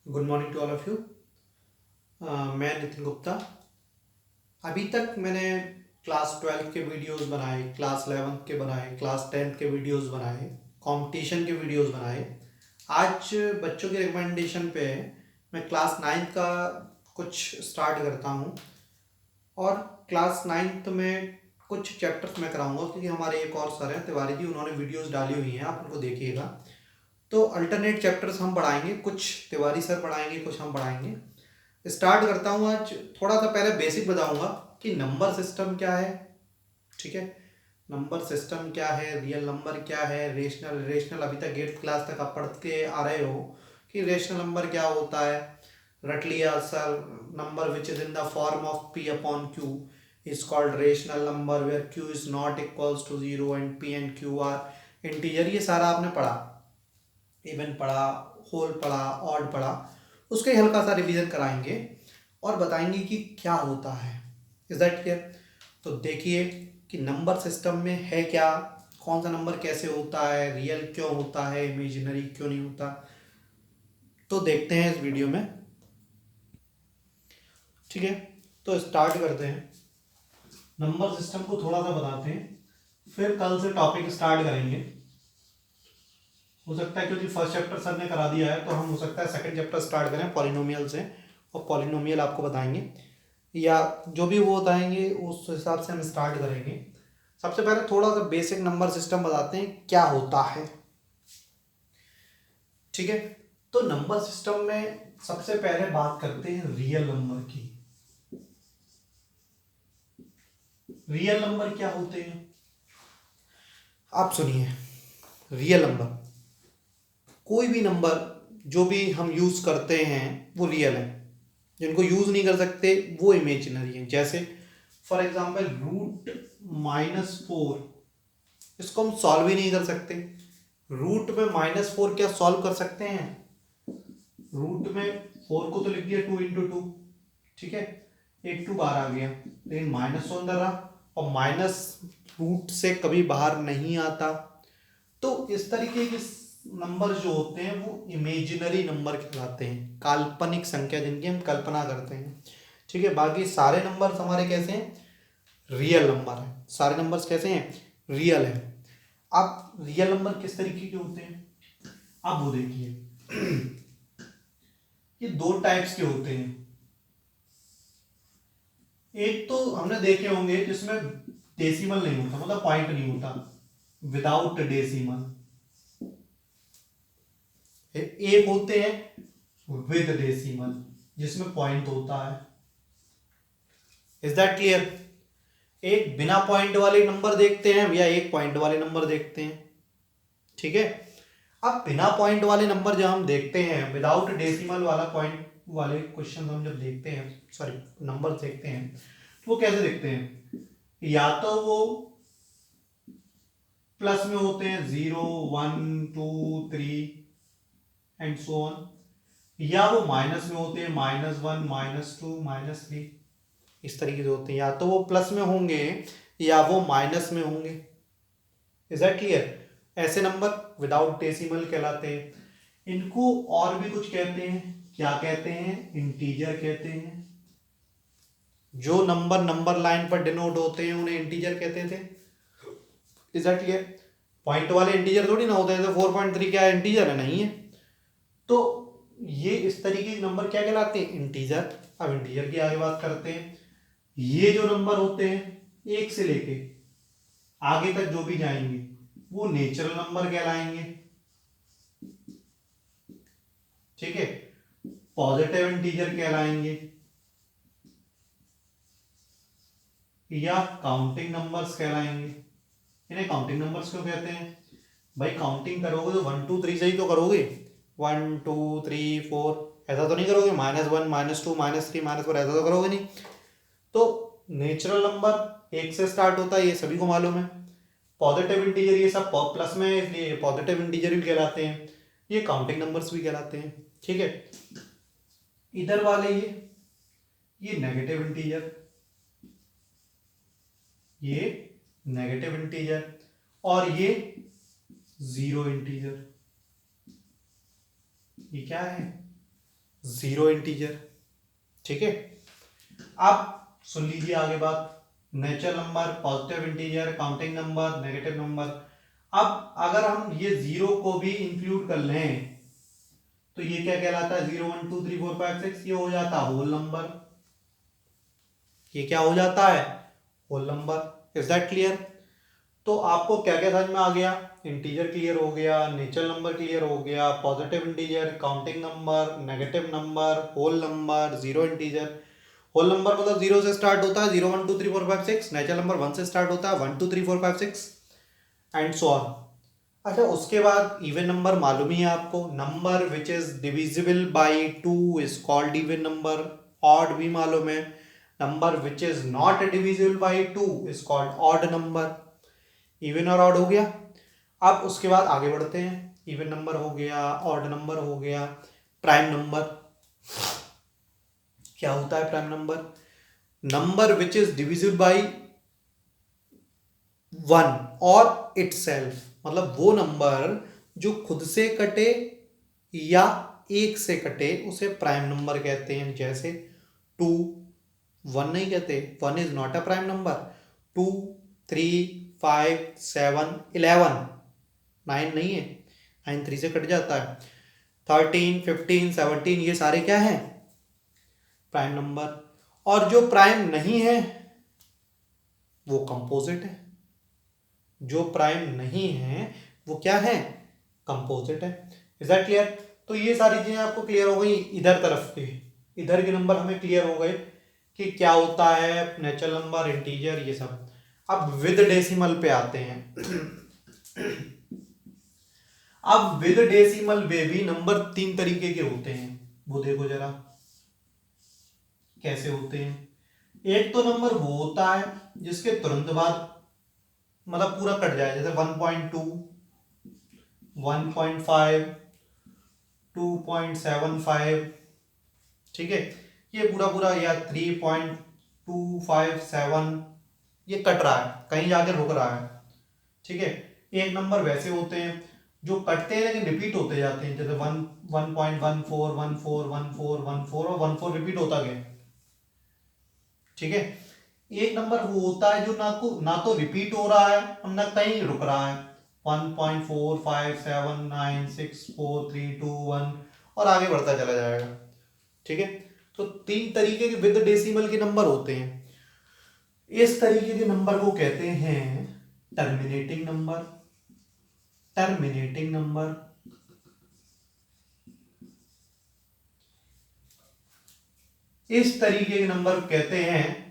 Good morning to all of you. मैं नितिन गुप्ता। अभी तक मैंने क्लास 12 के वीडियोस बनाए, क्लास 11 के बनाए, क्लास 10 के वीडियोस बनाए, कंपटीशन के वीडियोस बनाए। आज बच्चों के रिकमेंडेशन पे मैं क्लास 9 का कुछ स्टार्ट करता हूँ और क्लास 9th में कुछ चैप्टर्स मैं कराऊंगा क्योंकि हमारे एक और सर हैं तिवारी जी, उन्होंने वीडियोस डाली हुई हैं, आप उनको देखिएगा। तो अल्टरनेट चैप्टर्स हम पढ़ाएंगे, कुछ तिवारी सर पढ़ाएंगे, कुछ हम पढ़ाएंगे। स्टार्ट करता हूँ आज। थोड़ा सा पहले बेसिक बताऊंगा कि नंबर सिस्टम क्या है। ठीक है, नंबर सिस्टम क्या है, रियल नंबर क्या है, रेशनल रेशनल अभी तक 8th क्लास तक आप पढ़ते आ रहे हो कि रेशनल नंबर क्या होता है। रट लिया sir, number which is in the form of p upon q is called rational number where q is not equals to 0 and p and q are integer। ये सारा आपने पढ़ा, इवन पढ़ा, होल पढ़ा, ऑड पढ़ा। उसका ही हल्का सा रिवीजन कराएंगे और बताएंगे कि क्या होता है। Is that clear? तो देखिए कि नंबर सिस्टम में है क्या, कौन सा नंबर कैसे होता है, रियल क्यों होता है, इमेजिनरी क्यों नहीं होता। तो देखते हैं इस वीडियो में। ठीक है, तो स्टार्ट करते हैं। नंबर सिस्टम को थोड़ा सा बताते हैं, फिर कल से टॉपिक स्टार्ट करेंगे। हो सकता है क्योंकि फर्स्ट चैप्टर सर ने करा दिया है तो हम हो सकता है सेकंड चैप्टर स्टार्ट करें पॉलिनोमियल से, और पॉलिनोमियल आपको बताएंगे या जो भी वो बताएंगे उस हिसाब से हम स्टार्ट करेंगे। सबसे पहले थोड़ा सा बेसिक नंबर सिस्टम बताते हैं क्या होता है। ठीक है, तो नंबर सिस्टम में सबसे पहले बात करते हैं रियल नंबर की। रियल नंबर क्या होते हैं आप सुनिए। रियल नंबर कोई भी नंबर जो भी हम यूज करते हैं वो रियल है, जिनको यूज नहीं कर सकते वो इमेजिनरी है। जैसे फॉर एग्जाम्पल रूट -4, इसको हम सॉल्व ही नहीं कर सकते। रूट में -4 क्या सॉल्व कर सकते हैं? रूट में 4 को तो लिख दिया 2 × 2, ठीक है, एक 2 बाहर आ गया, लेकिन माइनस तो अंदर रहा और माइनस रूट से कभी बाहर नहीं आता। तो इस तरीके के नंबर जो होते हैं वो इमेजिनरी नंबर कहलाते हैं, काल्पनिक संख्या जिनकी हम कल्पना करते हैं। ठीक है, बाकी सारे नंबर्स हमारे कैसे हैं? रियल नंबर है। सारे नंबर्स कैसे हैं? रियल है। अब रियल नंबर किस तरीके के होते हैं आप वो देखिए। ये दो टाइप्स के होते हैं। एक तो हमने देखे होंगे जिसमें डेसिमल नहीं होता, मतलब पॉइंट नहीं होता, विदाउट डेसिमल। एक होते हैं विद डेसिमल जिसमें पॉइंट होता है। Is that clear? एक बिना पॉइंट वाले नंबर देखते हैं या एक पॉइंट वाले नंबर देखते हैं। ठीक है, अब बिना पॉइंट वाले नंबर जब हम देखते हैं, विदाउट डेसिमल वाला पॉइंट वाले क्वेश्चन हम जब देखते हैं, सॉरी नंबर देखते हैं, तो वो कैसे देखते हैं? या तो वो प्लस में होते हैं 0 1 2 3 एंड सो ऑन, या वो माइनस में होते हैं -1 -2 -3। इस तरीके से होते हैं, या तो वो प्लस में होंगे या वो माइनस में होंगे। Is that clear? ऐसे नंबर विदाउट डेसिमल कहलाते हैं। इनको और भी कुछ कहते हैं, क्या कहते हैं? इंटीजर कहते हैं। जो नंबर नंबर लाइन पर डिनोट होते हैं उन्हें इंटीजर कहते थे। Is that clear? पॉइंट वाले इंटीजर थोड़ी ना होते हैं, 4.3 क्या इंटीजर है? नहीं है। तो ये इस तरीके के नंबर क्या कहलाते हैं? इंटीजर। अब इंटीजर की आगे बात करते हैं। ये जो नंबर होते हैं एक से लेके आगे तक जो भी जाएंगे वो नेचुरल नंबर कहलाएंगे। ठीक है, पॉजिटिव इंटीजर कहलाएंगे या काउंटिंग नंबर्स कहलाएंगे। इन्हें काउंटिंग नंबर्स क्यों कहते हैं? भाई काउंटिंग करोगे तो 1 2 3 से ही तो करोगे। 1 2 3 4 ऐसा तो नहीं करोगे, -1 -2 -3 -4 ऐसा तो करोगे नहीं। तो नेचुरल नंबर एक से स्टार्ट होता है, ये सभी को मालूम है। पॉजिटिव इंटीजर ये सब प्लस में है इसलिए पॉजिटिव इंटीजर भी कहलाते हैं, ये काउंटिंग नंबर्स भी कहलाते हैं। ठीक है, इधर वाले ये नेगेटिव इंटीजर, ये नेगेटिव इंटीजर, और ये जीरो इंटीजर। ये क्या है? Zero integer. ठीक है, अब सुन लीजिए आगे बात। Natural number, positive integer, counting number, negative number. अब अगर हम ये जीरो को भी इंक्लूड कर लें तो ये क्या कहलाता है? 0 1 2 3 4 5 6, ये हो जाता है होल नंबर। ये क्या हो जाता है? Whole number. Is that clear? तो आपको क्या क्या समझ में आ गया? इंटीजर क्लियर हो गया, नेचुरल नंबर क्लियर हो गया, positive integer, counting number, negative number, whole number, zero integer. Whole number मतलब जीरो से स्टार्ट होता है, 0 1 2 3 4 5 6। नेचुरल नंबर 1 से स्टार्ट होता है, 1 2 3 4 5 6 एंड सो ऑन। अच्छा, उसके बाद इवन नंबर मालूम ही है आपको। Number which is divisible by 2 is called even number. Odd भी मालूम है। Number which is not divisible by 2 is called odd number. Even और ऑड हो गया। अब उसके बाद आगे बढ़ते हैं। इवन नंबर हो गया, ऑड नंबर हो गया, प्राइम नंबर। क्या होता है prime number? Number which is divisible by 1 और इटसेल्फ, मतलब वो नंबर जो खुद से कटे या एक से कटे उसे प्राइम नंबर कहते हैं। जैसे 2, 1 नहीं कहते, 1 is not a prime number. 2 3 5 7 11, 9 नहीं है, 9 3 से कट जाता है। 13 15 17 ये सारे क्या है? Prime number. और जो प्राइम नहीं है वो कंपोजिट है। जो प्राइम नहीं है वो क्या है? कंपोजिट है। Is that clear? तो ये सारी चीजें आपको क्लियर हो गई। इधर तरफ के, इधर के नंबर हमें क्लियर हो गए कि क्या होता है, नेचुरल नंबर, इंटीजर, ये सब। अब विद डेसिमल पे आते हैं। अब विद डेसिमल में भी नंबर 3 तरीके के होते हैं। वो देखो जरा कैसे होते हैं। एक तो नंबर वो होता है जिसके तुरंत बाद मतलब पूरा कट जाए, जैसे 1.2, 1.5, 2.75। ठीक है, ये पूरा पूरा, या 3.257 ये कट रहा है, कहीं जाके रुक रहा है। ठीक है, एक नंबर वैसे होते हैं जो कटते हैं लेकिन रिपीट होते जाते हैं, जैसे 1.14, 14, 14, 14 और 14 रिपीट होता गया। ठीक है, एक नंबर वो होता है जो ना तो रिपीट हो रहा है और ना कहीं रुक रहा है। 1.45796432 1 और आगे बढ़ता चला जाएगा। ठीक है, तो 3 तरीके के विद डेसिमल के नंबर होते हैं। इस तरीके के नंबर को कहते हैं टर्मिनेटिंग नंबर। Terminating number. इस तरीके के नंबर कहते हैं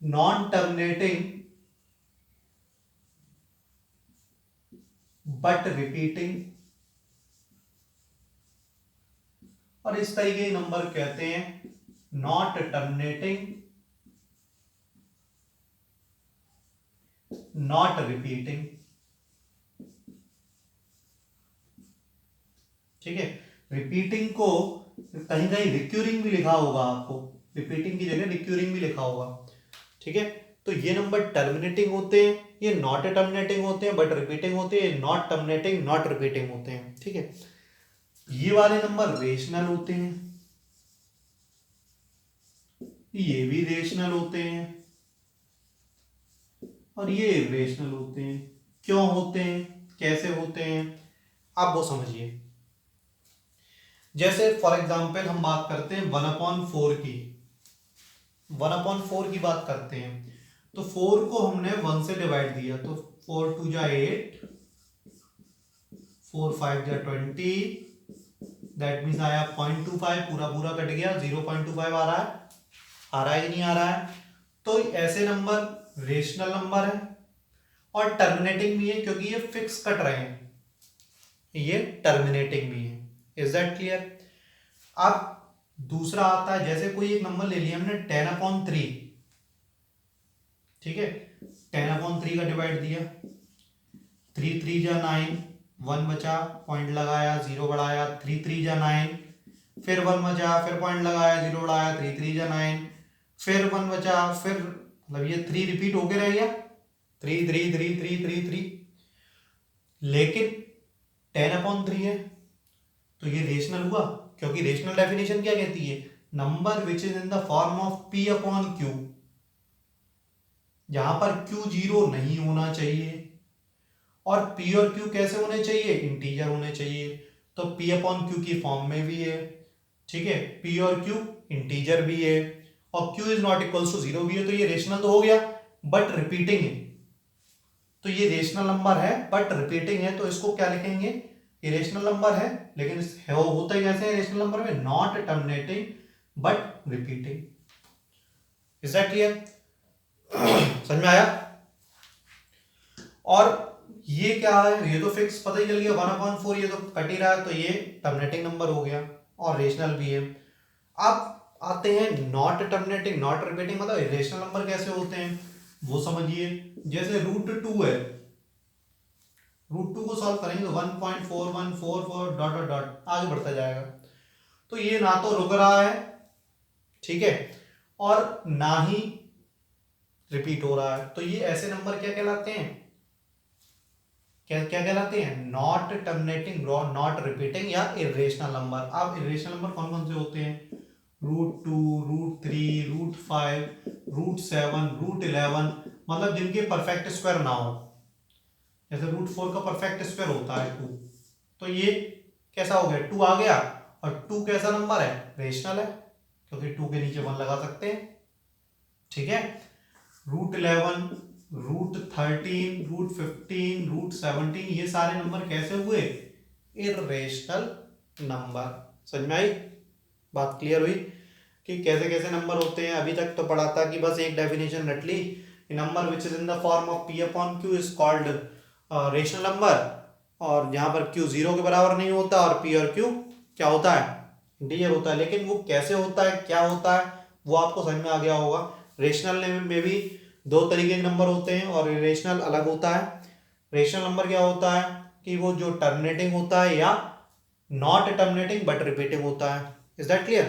नॉन टर्मिनेटिंग बट रिपीटिंग। और इस तरीके के नंबर कहते हैं नॉट टर्मिनेटिंग, नॉट रिपीटिंग। ठीक है, रिपीटिंग को कहीं कहीं रिक्यूरिंग भी लिखा होगा आपको, रिपीटिंग की जगह रिक्यूरिंग भी लिखा होगा। ठीक है, तो ये नंबर टर्मिनेटिंग होते हैं, ये नॉट टर्मिनेटिंग होते हैं बट रिपीटिंग होते हैं, नॉट टर्मिनेटिंग नॉट रिपीटिंग होते हैं। ठीक है, ये वाले नंबर रेशनल होते हैं, ये भी रेशनल होते हैं और ये इरेशनल होते हैं। क्यों होते हैं, कैसे होते हैं, आप वो समझिए। जैसे फॉर एग्जांपल हम बात करते हैं 1/4 की, 1/4 की बात करते हैं, तो 4 को हमने 1 से डिवाइड दिया, तो 4 2 जा 8, 4 5 जा 20, दैट मीन्स आया 0.25, पूरा पूरा कट गया, 0.25 आ रहा है, आ रहा है कि नहीं आ रहा है? तो ऐसे नंबर रेशनल नंबर है और टर्मिनेटिंग भी है क्योंकि ये फिक्स कट रहे हैं, ये टर्मिनेटिंग भी है। Is that clear? अब दूसरा आता है, जैसे कोई एक नंबर ले लिया हमने 10/3, ठीक है, 10/3 का डिवाइड दिया, 3 3 जा 9, 1 बचा, पॉइंट लगाया, 0 बढ़ाया, 3 3 जा 9, फिर 1 बचा, फिर पॉइंट लगाया, 0 बढ़ाया, 3 3 जा 9, फिर 1 बचा, फिर मतलब ये 3 रिपीट होके रह गया, 3 3 3 3 3 3। लेकिन 10/3 है तो ये रेशनल हुआ, क्योंकि रेशनल डेफिनेशन क्या कहती है, number which is in the form of p upon q, जहां पर q जीरो नहीं होना चाहिए और p और q कैसे होने चाहिए, इंटीजर होने चाहिए। तो p अपॉन q की फॉर्म में भी है, ठीक है, p और q इंटीजर भी है और q is not equals to zero भी है। तो ये रेशनल तो हो गया बट रिपीटिंग है, तो ये रेशनल नंबर है बट रिपीटिंग है, तो इसको क्या लिखेंगे, ये रेशनल नंबर है लेकिन होता ही कैसे है रेशनल नंबर में, not terminating but repeating. Is that clear? समझ में आया? और ये क्या है, ये तो फिक्स पता ही चल गया 1/4, ये तो कट ही रहा है, तो ये टर्मिनेटिंग नंबर हो गया और रेशनल भी है। अब आते हैं नॉट टर्मिनेटिंग नॉट रिपीटिंग, मतलब रेशनल नंबर कैसे होते हैं वो समझिए। जैसे √2 है, √2 को सॉल्व करेंगे तो 1.4144 डॉट डॉट डॉट आगे बढ़ता जाएगा। तो ये ना तो रुक रहा है, ठीक है, और ना ही रिपीट हो रहा है, तो ये ऐसे नंबर क्या कहलाते हैं, क्या क्या कहलाते हैं, नॉट टर्मिनेटिंग नॉट रिपीटिंग या इरेशनल नंबर। अब इरेशनल नंबर कौन कौन से होते हैं, √2 √3 √5 √7 √11, मतलब जिनके परफेक्ट स्क्वायर ना हो। जैसे √4 का परफेक्ट स्क्वायर होता है 2, तो ये कैसा हो गया, 2 आ गया, और 2 कैसा नंबर है, रेशनल है, क्योंकि 2 के नीचे 1 लगा सकते हैं, ठीक है। √11 √13 √15 √17 ये सारे नंबर कैसे हुए, इरेशनल नंबर। समझ में आई बात, क्लियर हुई कि कैसे कैसे नंबर होते हैं। अभी तक तो पढ़ा था कि बस एक डेफिनेशन रट ली, number which is in the form of p upon q is called rational number, और जहां पर q जीरो के बराबर नहीं होता और p और q क्या होता है, इंटीजर होता है। लेकिन वो कैसे होता है, क्या होता है, वो आपको समझ में आ गया होगा। रेशनल में भी दो तरीके के नंबर होते हैं और इरेशनल अलग होता है। रेशनल नंबर क्या होता है कि वो जो टर्मिनेटिंग होता है या नॉट टर्मिनेटिंग बट रिपीटिंग होता है। Is that clear?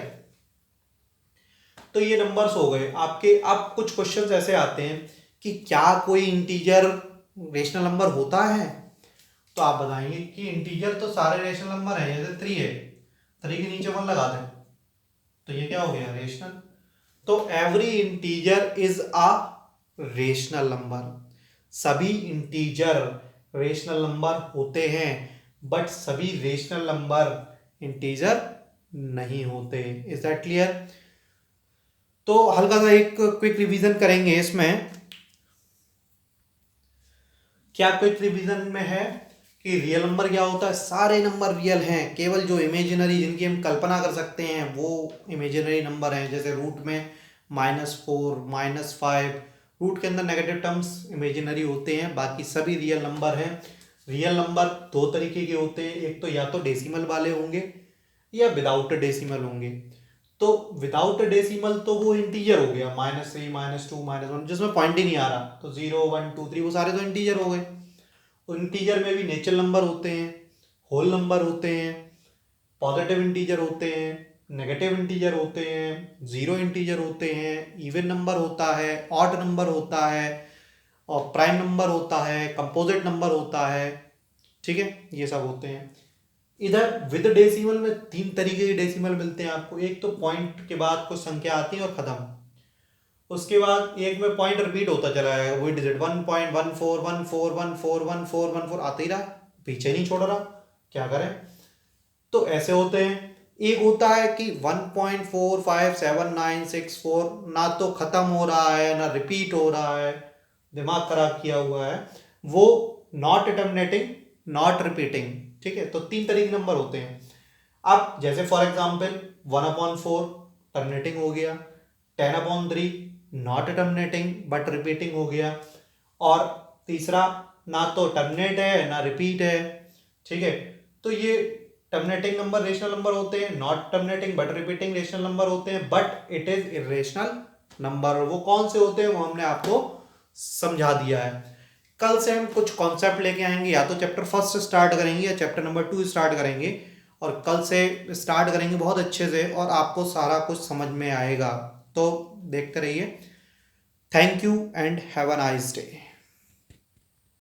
तो ये नंबर्स हो गए आपके। अब कुछ क्वेश्चंस ऐसे आते हैं कि क्या कोई इंटीजर रेशनल नंबर होता है, तो आप बताएंगे कि इंटीजर तो सारे रेशनल नंबर हैं, जैसे 3 है, 3 के नीचे 1 लगा दें तो ये क्या हो गया, रेशनल। तो every integer is a rational number, सभी इंटीजर रेशनल नंबर होते हैं, बट सभी रेशनल नंबर इंटीजर नहीं होते। Is that clear? तो हल्का सा एक क्विक रिवीजन करेंगे इसमें। क्या क्विक रिवीजन में है कि रियल नंबर क्या होता है, सारे नंबर रियल हैं, केवल जो इमेजिनरी जिनकी हम कल्पना कर सकते हैं वो इमेजिनरी नंबर हैं। जैसे रूट में -4 -5, रूट के अंदर नेगेटिव टर्म्स इमेजिनरी होते हैं, बाकी सभी रियल नंबर हैं। रियल नंबर दो तरीके के होते हैं, एक तो या तो डेसिमल वाले होंगे या विदाउट डेसिमल होंगे। तो विदाउट डेसिमल तो वो इंटीजर हो गया, -3 -2 -1, जिसमें पॉइंट ही नहीं आ रहा, तो 0 1 2 3 वो सारे तो इंटीजर हो गए। इंटीजर में भी नेचुरल नंबर होते हैं, होल नंबर होते हैं, पॉजिटिव इंटीजर होते हैं, नेगेटिव इंटीजर होते हैं, जीरो इंटीजर होते हैं, इवन नंबर होता है, ऑड नंबर होता है, और प्राइम नंबर होता है, कंपोजिट नंबर होता है, ठीक है, ये सब होते हैं। इधर विद डेसिमल में 3 तरीके के डेसिमल मिलते हैं आपको। एक तो पॉइंट के बाद कुछ संख्या आती है और खत्म, उसके बाद एक में पॉइंट रिपीट होता चला है, वही डिजिट 1.1414141414 आते ही रहा, पीछे नहीं छोड़ रहा, क्या करें। तो ऐसे होते हैं। एक होता है कि 1.457964 ना तो खत्म हो रहा है ना रिपीट हो रहा है, दिमाग खराब किया हुआ है, वो नॉट टर्मिनेटिंग नॉट रिपीटिंग, ठीक है। तो 3 तरीके के नंबर होते हैं। अब जैसे फॉर एग्जांपल 1/4 टर्मिनेटिंग हो गया, 10/3 नॉट टर्मिनेटिंग बट रिपीटिंग हो गया, और तीसरा ना तो टर्मिनेट है ना रिपीट है, ठीक है। तो ये टर्मिनेटिंग नंबर रेशनल नंबर होते हैं, not terminating but repeating rational number होते हैं, but it is irrational number. वो कौन से होते हैं वो हमने आपको समझा दिया है। कल से हम कुछ कॉन्सेप्ट लेके आएंगे, या तो चैप्टर 1 स्टार्ट करेंगे या चैप्टर नंबर 2 स्टार्ट करेंगे, और कल से स्टार्ट करेंगे बहुत अच्छे से और आपको सारा कुछ समझ में आएगा। तो देखते रहिए। Thank you and have a nice day.